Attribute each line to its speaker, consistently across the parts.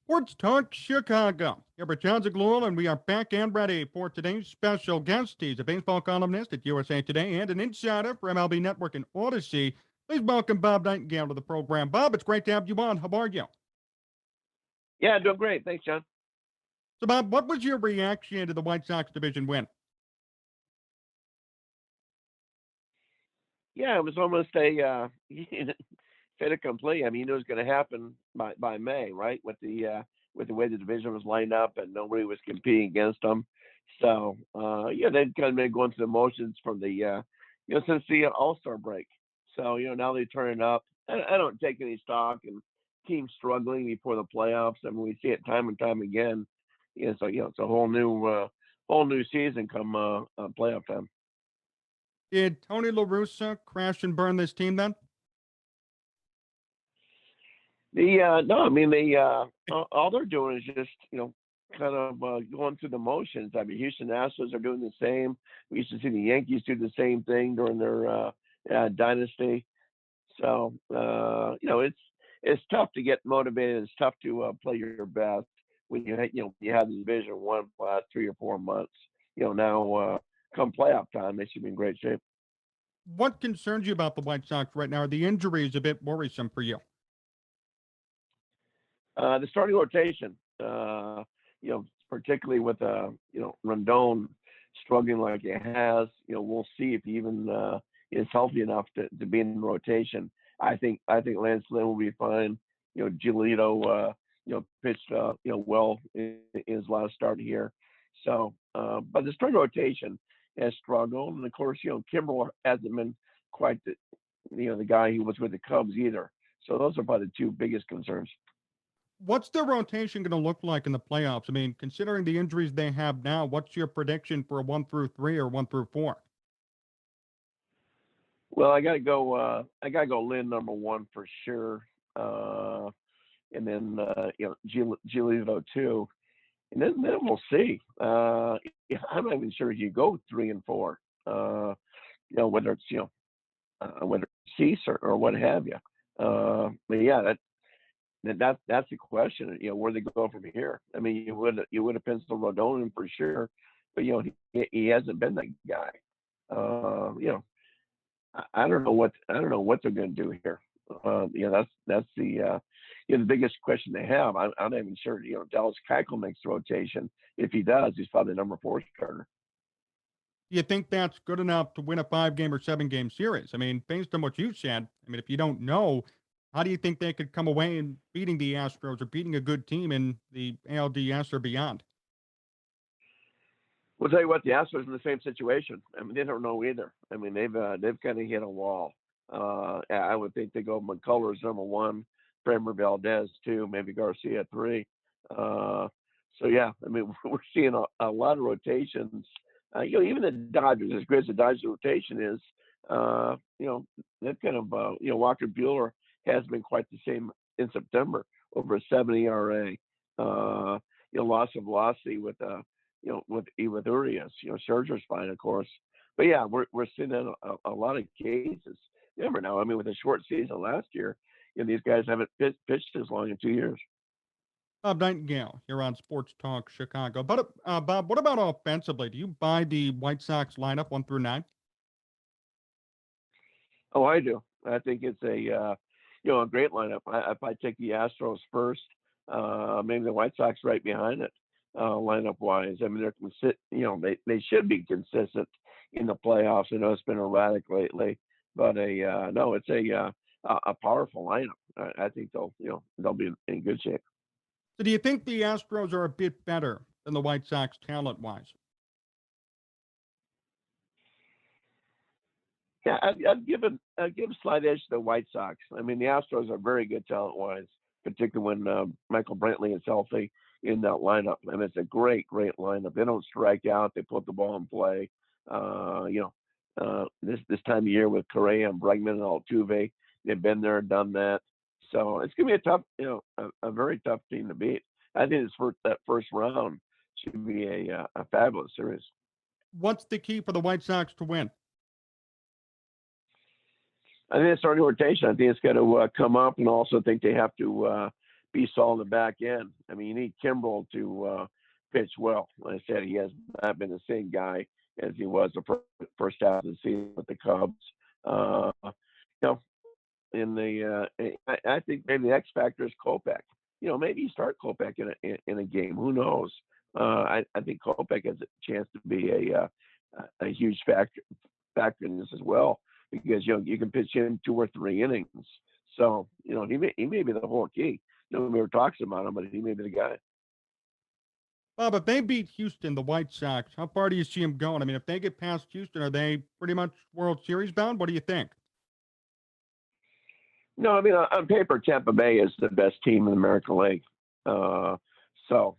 Speaker 1: Sports Talk Chicago. Here with Jon Zaghloul, and we are back and ready for today's special guest. He's a baseball columnist at USA Today and an insider for MLB Network and Odyssey. Please welcome Bob Nightengale to the program. Bob, it's great to have you on. How are you?
Speaker 2: Yeah, doing great. Thanks, John.
Speaker 1: So, Bob, what was your reaction to the White Sox division win?
Speaker 2: Yeah, it was almost a fait accompli. I mean, it was going to happen by May, right? With the way the division was lined up and nobody was competing against them. So yeah, they've kind of been going through the motions from the since the All-Star break. So now they turn it up. I don't take any stock in teams struggling before the playoffs. I mean, we see it time and time again. So it's a whole new season come playoff time.
Speaker 1: Did Tony LaRusso crash and burn this team then?
Speaker 2: No, I mean all they're doing is just kind of going through the motions. I mean, Houston Astros are doing the same. We used to see the Yankees do the same thing during their dynasty. So it's tough to get motivated. It's tough to play your best when you have the division won for the last 3 or 4 months. Now come playoff time, they should be in great shape.
Speaker 1: What concerns you about the White Sox right now? Are the injuries a bit worrisome for you?
Speaker 2: The starting rotation, particularly with Rondon struggling like he has, we'll see if he even is healthy enough to be in rotation. I think Lance Lynn will be fine. Giolito, pitched well in his last start here. So, but the starting rotation has struggled, and of course, Kimbrel hasn't been quite the guy he was with the Cubs either. So those are probably the two biggest concerns.
Speaker 1: What's their rotation going to look like in the playoffs? I mean, considering the injuries they have now, what's your prediction for a 1-3 or 1-4?
Speaker 2: Well, I gotta go. Lynn number one for sure, and then Giolito too, and then we'll see. I'm not even sure if you go 3 and 4. Whether it's whether it's Cease or what have you. But yeah, that's the question. Where they go from here. I mean, you would have penciled Rodon in for sure, but he hasn't been that guy. I don't know what they're going to do here. That's the the biggest question they have. I'm not even sure. Dallas Keuchel makes the rotation. If he does, he's probably the number 4 starter.
Speaker 1: Do you think that's good enough to win a 5-game or 7-game series? I mean, based on what you said, I mean, if you don't know, how do you think they could come away and beating the Astros or beating a good team in the ALDS or beyond?
Speaker 2: We'll tell you what, the Astros in the same situation. I mean, they don't know either. I mean, they've kind of hit a wall. I would think they go McCullers number 1, Framber Valdez 2, maybe Garcia 3. So yeah, I mean, we're seeing a lot of rotations. Even the Dodgers, as great as the Dodgers rotation is, they've kind of Walker Buehler has been quite the same in September, over a 7 ERA. Loss of velocity with with Urias, Scherzer's fine, of course. But yeah, we're seeing that a lot of cases. Remember now, I mean, with a short season last year, these guys haven't pitched as long in 2 years.
Speaker 1: Bob Nightengale here on Sports Talk Chicago. But Bob, what about offensively? Do you buy the White Sox lineup 1-9?
Speaker 2: Oh, I do. I think it's a great lineup. If I take the Astros first, maybe the White Sox right behind it, lineup wise. I mean, they should be consistent in the playoffs. I know it's been erratic lately, but no, it's a powerful lineup. I think they'll be in good shape.
Speaker 1: So do you think the Astros are a bit better than the White Sox talent wise?
Speaker 2: Yeah, I'd give a slight edge to the White Sox. I mean, the Astros are very good talent-wise, particularly when Michael Brantley is healthy in that lineup. I mean, it's a great lineup. They don't strike out. They put the ball in play. This time of year with Correa and Bregman and Altuve, they've been there, done that. So it's gonna be a tough, a very tough team to beat. I think that first round should be a fabulous series.
Speaker 1: What's the key for the White Sox to win?
Speaker 2: I think it's starting rotation. I think it's got to come up, and also think they have to beast all in the back end. I mean, you need Kimbrel to pitch well. Like I said, he has not been the same guy as he was the first half of the season with the Cubs. You know, I think maybe the X factor is Kopech. You know, maybe you start Kopech in a game. Who knows? I think Kopech has a chance to be a huge factor in this as well, because you can pitch him 2 or 3 innings. So he may be the whole key. Nobody ever talks about him, but he may be the guy.
Speaker 1: Bob, if they beat Houston, the White Sox, how far do you see them going? I mean, if they get past Houston, are they pretty much World Series bound? What do you think?
Speaker 2: No, I mean, on paper, Tampa Bay is the best team in the American League. So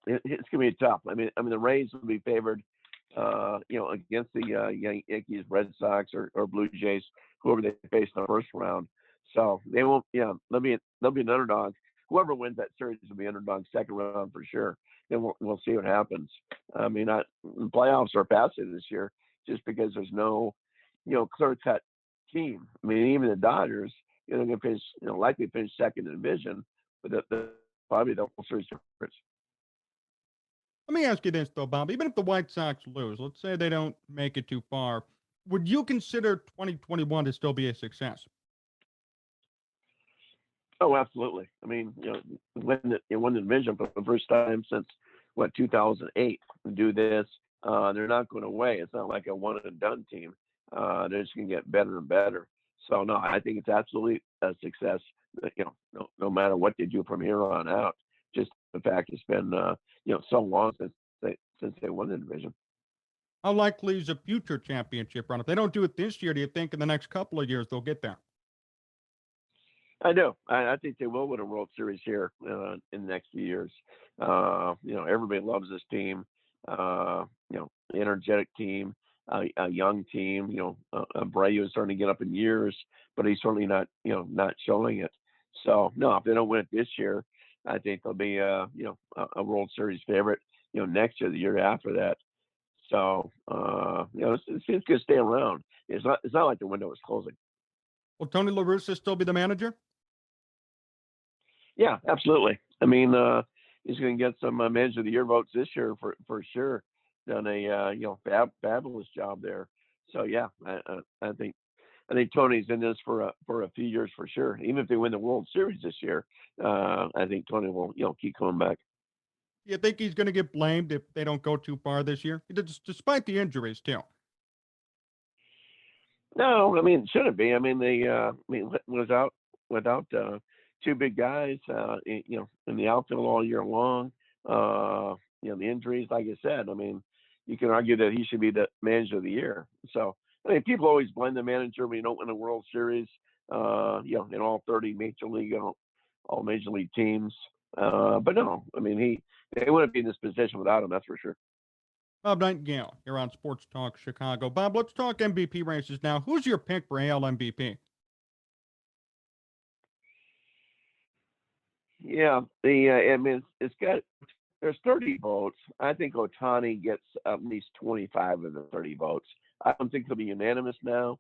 Speaker 2: it's gonna be tough. I mean, the Rays will be favored, against the Yankees, Red Sox, or Blue Jays, whoever they face in the first round. So they won't. Yeah, they'll be an underdog. Whoever wins that series will be underdog second round for sure. Then we'll see what happens. I mean, the playoffs are passive this year just because there's no, clear cut team. I mean, even the Dodgers, they're going to finish, likely finish second in the division, but probably the whole series difference.
Speaker 1: Let me ask you this, though, Bob. Even if the White Sox lose, let's say they don't make it too far, would you consider 2021 to still be a success?
Speaker 2: Oh, absolutely. I mean, won the division for the first time since 2008. Do this, they're not going away. It's not like a one and done team. They're just going to get better and better. So no, I think it's absolutely a success. No matter what they do from here on out. Just the fact it's been so long since they won the division.
Speaker 1: How likely is a future championship run? If they don't do it this year, do you think in the next couple of years they'll get there?
Speaker 2: I do. I think they will win a World Series here in the next few years. Everybody loves this team. Energetic team, a young team. Abreu is starting to get up in years, but he's certainly not showing it. So no, if they don't win it this year, I think they'll be a World Series favorite. Next year, the year after that. So it's going to stay around. It's not like the window is closing.
Speaker 1: Will Tony LaRusso still be the manager?
Speaker 2: Yeah, absolutely. I mean, he's going to get some manager of the year votes this year for sure. Done a fabulous job there. So yeah, I think Tony's in this for a few years for sure. Even if they win the World Series this year, I think Tony will keep coming back.
Speaker 1: You think he's going to get blamed if they don't go too far this year, despite the injuries too?
Speaker 2: No, I mean, shouldn't be. I mean, without 2 big guys, in the outfield all year long. The injuries, like I said, I mean, you can argue that he should be the manager of the year. So, I mean, people always blame the manager when you don't win a World Series. In all 30 all major league teams. But no, I mean, they wouldn't be in this position without him. That's for sure.
Speaker 1: Bob Nightengale here on Sports Talk Chicago. Bob, let's talk MVP races now. Who's your pick for AL MVP?
Speaker 2: Yeah, there's 30 votes. I think Ohtani gets at least 25 of the 30 votes. I don't think it'll be unanimous now.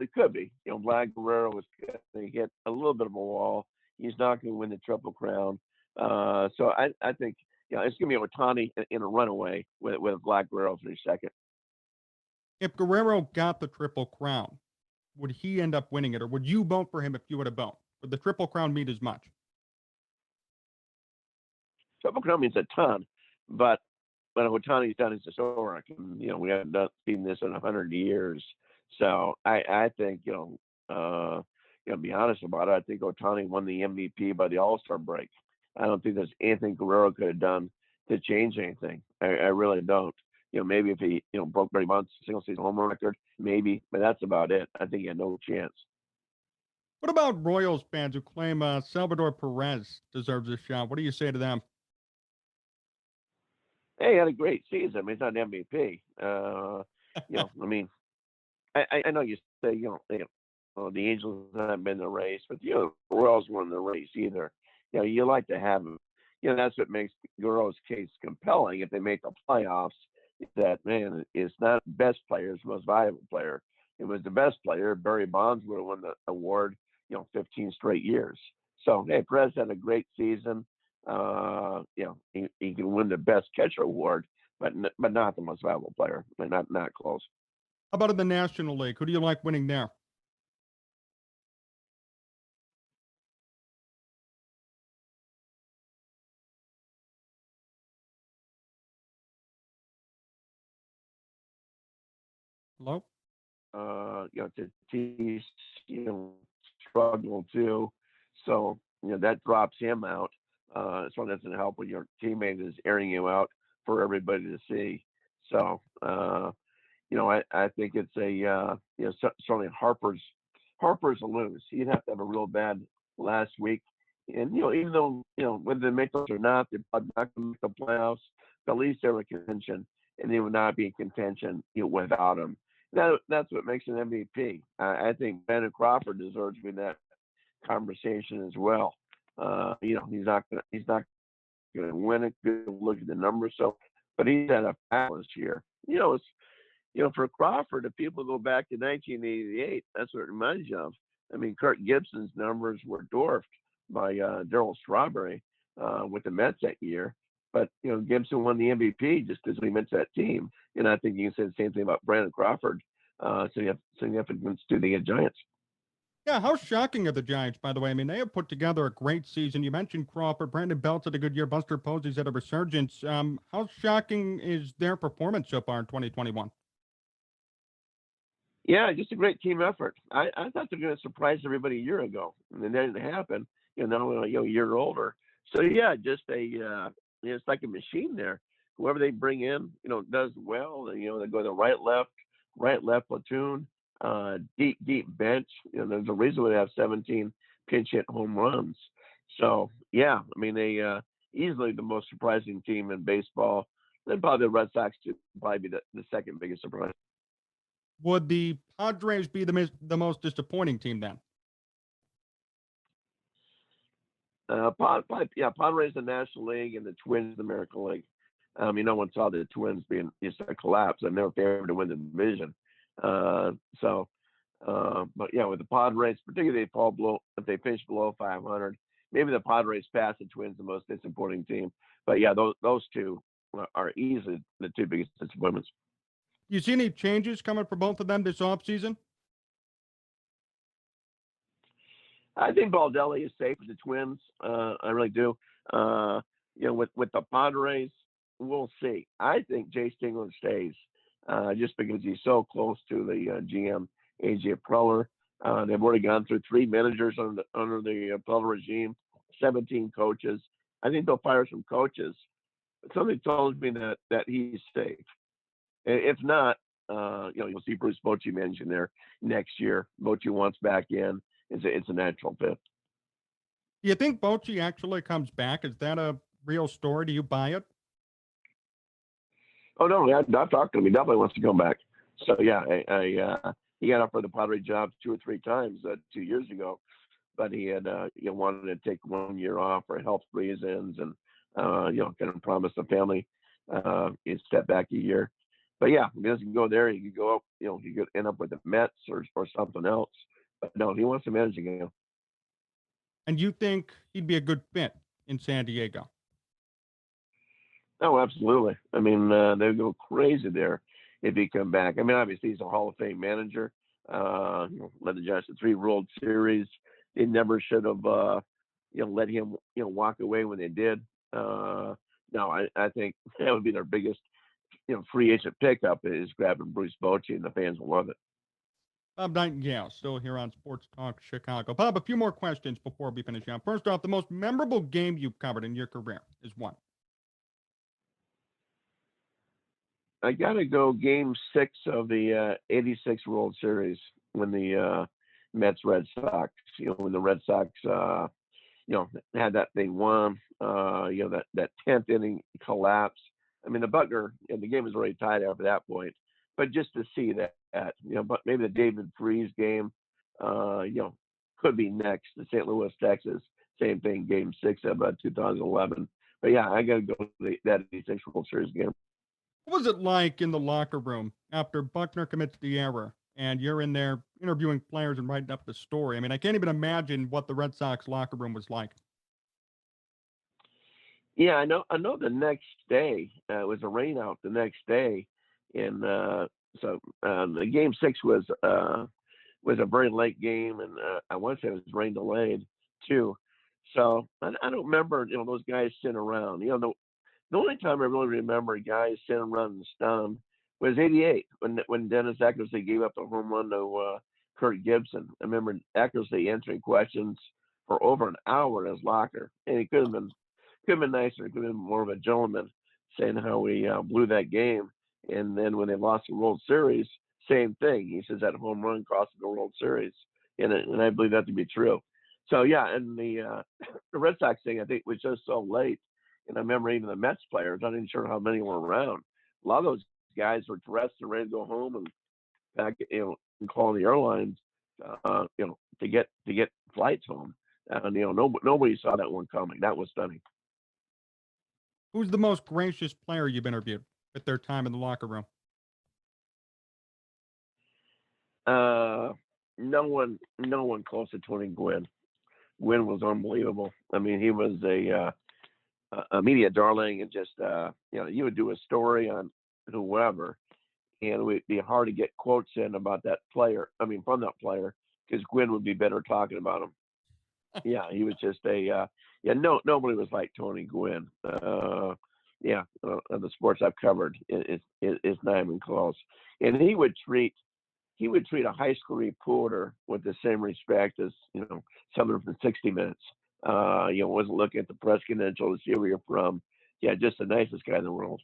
Speaker 2: It could be. Vlad Guerrero is going to hit a little bit of a wall. He's not going to win the Triple Crown. So I think it's going to be Ohtani in a runaway with Vlad Guerrero for second.
Speaker 1: If Guerrero got the Triple Crown, would he end up winning it, or would you vote for him if you would have voted? Would the Triple Crown mean as much?
Speaker 2: Triple Crown means a ton, but when Ohtani's done his historic, and we haven't seen this in 100 years. So I think be honest about it. I think Ohtani won the MVP by the All-Star break. I don't think there's anything Guerrero could have done to change anything. I really don't. Maybe if he broke Barry Bonds' single season home run record, maybe, but that's about it. I think he had no chance.
Speaker 1: What about Royals fans who claim Salvador Perez deserves a shot? What do you say to them?
Speaker 2: Hey, he had a great season. I mean, it's not an MVP. I mean, I know you say the Angels haven't been in the race, but the Royals weren't in the race either. You like to have them. That's what makes Guerrero's case compelling. If they make the playoffs, that man, it's not best player, it's the most valuable player. It was the best player. Barry Bonds would have won the award, 15 straight years. So, hey, Perez had a great season. He can win the best catcher award, but not the most valuable player. Not close.
Speaker 1: How about in the National League? Who do you like winning there? Hello?
Speaker 2: Tatis, struggle too. So, that drops him out. So it doesn't help when your teammate is airing you out for everybody to see. So, I think it's certainly Harper's a lose. He'd have to have a real bad last week. And, even though, whether they make those or not, they're probably not going to make the playoffs, but at least they're in contention, and they would not be in contention, without him. That's what makes an MVP. I think Brandon Crawford deserves to be in that conversation as well. He's not going to win it. Good look at the numbers, but he's had a fabulous year. For Crawford, if people go back to 1988, that's what it reminds you of. I mean, Kirk Gibson's numbers were dwarfed by Darryl Strawberry with the Mets that year. But, Gibson won the MVP just as he meant to that team. And I think you can say the same thing about Brandon Crawford. So you have significance to the Giants.
Speaker 1: Yeah, how shocking are the Giants, by the way? I mean, they have put together a great season. You mentioned Crawford. Brandon Belt's had a good year. Buster Posey's had a resurgence. How shocking is their performance so far in 2021?
Speaker 2: Yeah, just a great team effort. I thought they were going to surprise everybody a year ago, and then that didn't happen. Now a year older. So yeah, just it's like a machine there. Whoever they bring in, does well. And, they go to right left platoon, deep bench. There's a reason we have 17 pinch hit home runs. So yeah, I mean they easily the most surprising team in baseball. Then probably the Red Sox to probably be the second biggest surprise.
Speaker 1: Would the Padres be the most disappointing team then?
Speaker 2: Padres the National League and the Twins the American League. No one saw the Twins being just a collapse. I never favored to win the division. But yeah, with the Padres, particularly if they finish below 500, maybe the Padres pass the Twins, the most disappointing team. But yeah, those two are easily the two biggest disappointments.
Speaker 1: You see any changes coming for both of them this offseason?
Speaker 2: I think Baldelli is safe with the Twins. I really do. With the Padres, we'll see. I think Jay Stingler stays just because he's so close to the GM, AJ Preller. They've already gone through 3 managers under the Preller regime, 17 coaches. I think they'll fire some coaches. But something tells me that he's safe. If not, you'll see Bruce Bochy managing there next year. Bochy wants back in. It's a natural fit.
Speaker 1: Do you think Bochy actually comes back? Is that a real story? Do you buy it?
Speaker 2: Oh no, I've talked to him. He definitely wants to come back. So yeah, he got offered the Padre job 2 or 3 times 2 years ago, but he had wanted to take 1 year off for health reasons, and kind of promised the family he'd step back a year. But yeah, he doesn't go there. He could go up. He could end up with the Mets or something else. But no, he wants to manage again.
Speaker 1: And you think he'd be a good fit in San Diego?
Speaker 2: Oh, absolutely. I mean, they'd go crazy there if he come back. I mean, obviously he's a Hall of Fame manager. Led the Giants to 3 World Series. They never should have, let him, walk away when they did. No, I think that would be their biggest, free agent pickup is grabbing Bruce Bochy, and the fans will love it.
Speaker 1: Bob Nightengale, still here on Sports Talk Chicago. Bob, a few more questions before we finish up. First off, the most memorable game you've covered in your career is what?
Speaker 2: I got to go Game 6 of the '86 World Series when the Mets Red Sox. When the Red Sox, had that thing won. That 10th inning collapse. I mean, the game was already tied after that point. But just to see that, but maybe the David Freese game, could be next. The St. Louis, Texas, same thing, Game 6 of 2011. But yeah, I got to go to that '86 World Series game.
Speaker 1: What was it like in the locker room after Buckner commits the error and you're in there interviewing players and writing up the story. I mean, I can't even imagine what the Red Sox locker room was like.
Speaker 2: Yeah, I know. I know. The next day, it was a rain out. The next day, and the game six was a very late game, and I want to say it was rain delayed too. So I don't remember, those guys sitting around. The only time I really remember guys sitting around and stunned was '88 when Dennis Eckersley gave up the home run to Kurt Gibson. I remember Eckersley answering questions for over an hour in his locker, and he could have been nicer. He could have been more of a gentleman, saying how we blew that game. And then when they lost the World Series, same thing. He says that home run cost the World Series, and I believe that to be true. So yeah, and the Red Sox thing I think was just so late. And I remember even the Mets players. I'm not even sure how many were around. A lot of those guys were dressed and ready to go home and back, and calling the airlines, to get flights home. And nobody saw that one coming. That was stunning.
Speaker 1: Who's the most gracious player you've interviewed at their time in the locker room?
Speaker 2: No one close to Tony Gwynn. Gwynn was unbelievable. I mean, he was a media darling, and just you would do a story on whoever, and it would be hard to get quotes in about that player. I mean, from that player, because Gwynn would be better talking about him. Yeah, he was just nobody was like Tony Gwynn. The sports I've covered, it's not even close. And he would treat a high school reporter with the same respect as someone from 60 Minutes. Wasn't looking at the press credential to see where you're from. Yeah, just the nicest guy in the world.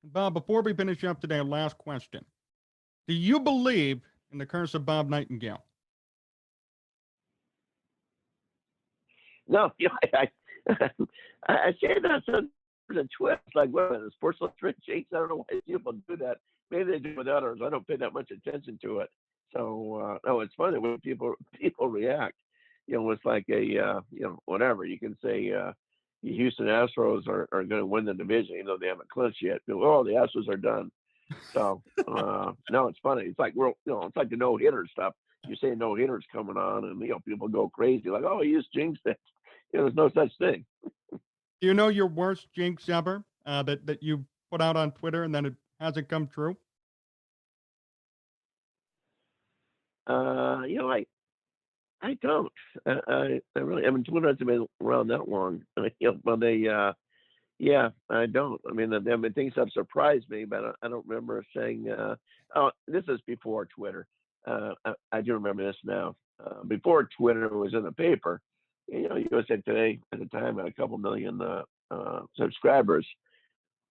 Speaker 1: Bob, before we finish up today, last question. Do you believe in the curse of Bob Nightengale?
Speaker 2: No, I say that some a twist, like what the Sports Illustrated jinx. I don't know why people do that. Maybe they do with others. I don't pay that much attention to it. So it's funny when people react. It's like whatever. You can say the Houston Astros are going to win the division, even though they haven't clinched yet. Oh, the Astros are done. So no, it's funny. It's like it's like the no hitter stuff. You say no hitters coming on, and people go crazy, like, oh, he just jinxed it. There's no such thing.
Speaker 1: Do you know your worst jinx ever that you put out on Twitter and then it hasn't come true?
Speaker 2: I don't. I really. I mean, Twitter hasn't been around that long. But I don't. I mean, there have been things that have surprised me, but I don't remember saying. Oh, this is before Twitter. I do remember this now. Before Twitter was in the paper, USA Today at the time had a couple million subscribers.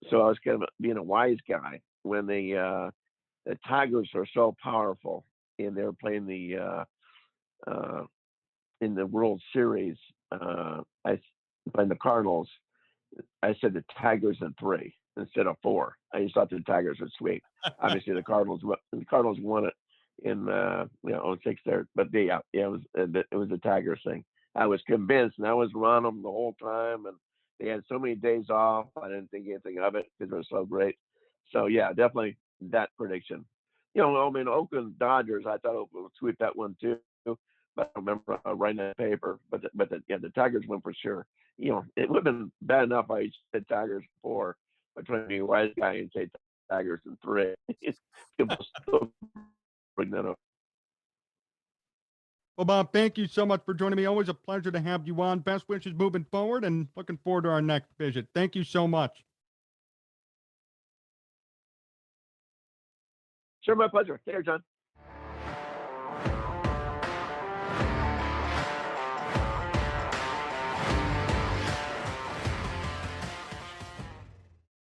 Speaker 2: So I was kind of being a wise guy when the Tigers are so powerful, and they're playing in the World Series. Playing the Cardinals. I said the Tigers in 3 instead of 4. I just thought the Tigers would sweep. Obviously, the Cardinals won it in 06 there, but it was the Tigers thing. I was convinced, and I was around them the whole time, and they had so many days off. I didn't think anything of it because it was so great. So yeah, definitely that prediction. I mean, Oakland Dodgers, I thought Oakland would sweep that one too, but I don't remember writing that paper. But the Tigers win for sure. It would have been bad enough I said Tigers 4, but trying to be a wise guy and say Tigers in 3. People still bring that up.
Speaker 1: Well, Bob, thank you so much for joining me. Always a pleasure to have you on. Best wishes moving forward, and looking forward to our next visit. Thank you so much.
Speaker 2: Sure, my pleasure. Take care, John.